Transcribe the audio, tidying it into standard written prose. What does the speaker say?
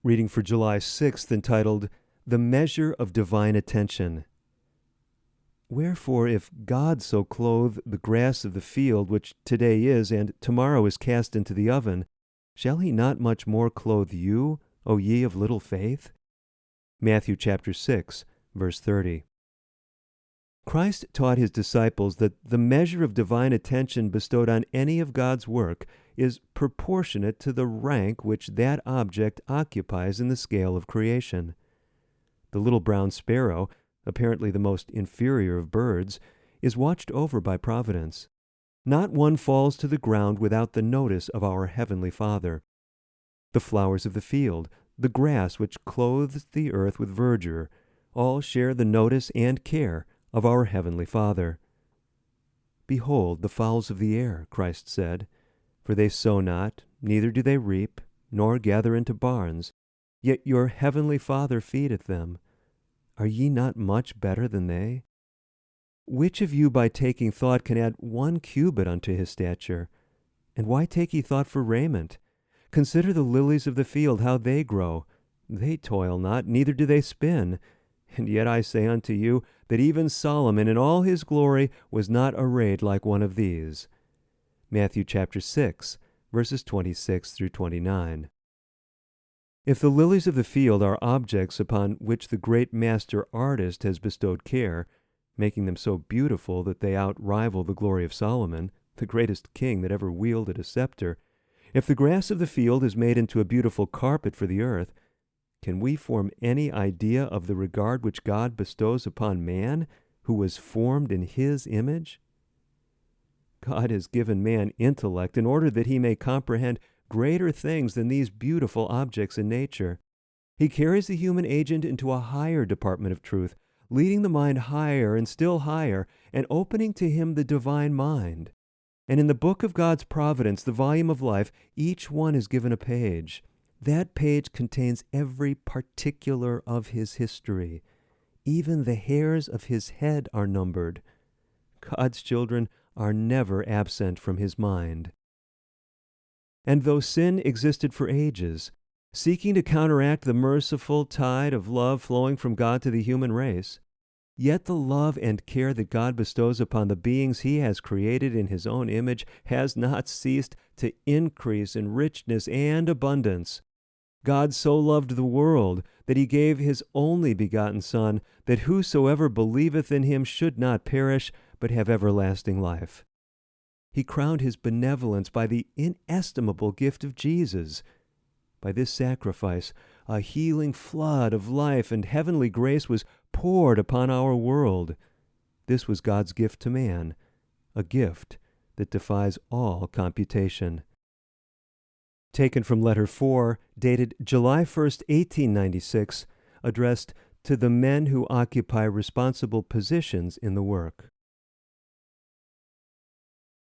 Reading for July 6th, entitled, The Measure of Divine Attention. Wherefore, if God so clothe the grass of the field, which today is, and tomorrow is cast into the oven, shall he not much more clothe you, O ye of little faith? Matthew chapter 6, verse 30. Christ taught his disciples that the measure of divine attention bestowed on any of God's work is proportionate to the rank which that object occupies in the scale of creation. The little brown sparrow, apparently the most inferior of birds, is watched over by Providence. Not one falls to the ground without the notice of our Heavenly Father. The flowers of the field, the grass which clothes the earth with verdure, all share the notice and care of our Heavenly Father. Behold the fowls of the air, Christ said, for they sow not, neither do they reap, nor gather into barns, yet your Heavenly Father feedeth them. Are ye not much better than they? Which of you by taking thought can add 1 cubit unto his stature? And why take ye thought for raiment? Consider the lilies of the field, how they grow. They toil not, neither do they spin. And yet I say unto you, that even Solomon in all his glory was not arrayed like one of these. Matthew chapter 6, verses 26 through 29. If the lilies of the field are objects upon which the great master artist has bestowed care, making them so beautiful that they outrival the glory of Solomon, the greatest king that ever wielded a scepter, if the grass of the field is made into a beautiful carpet for the earth, can we form any idea of the regard which God bestows upon man, who was formed in his image? God has given man intellect in order that he may comprehend greater things than these beautiful objects in nature. He carries the human agent into a higher department of truth, leading the mind higher and still higher, and opening to him the divine mind. And in the book of God's providence, the volume of life, each one is given a page. That page contains every particular of his history. Even the hairs of his head are numbered. God's children are never absent from his mind. And though sin existed for ages, seeking to counteract the merciful tide of love flowing from God to the human race, yet the love and care that God bestows upon the beings he has created in his own image has not ceased to increase in richness and abundance. God so loved the world that he gave his only begotten Son, that whosoever believeth in him should not perish, but have everlasting life. He crowned his benevolence by the inestimable gift of Jesus. By this sacrifice, a healing flood of life and heavenly grace was poured upon our world. This was God's gift to man, a gift that defies all computation. Taken from Letter 4, dated July 1st, 1896, addressed to the men who occupy responsible positions in the work.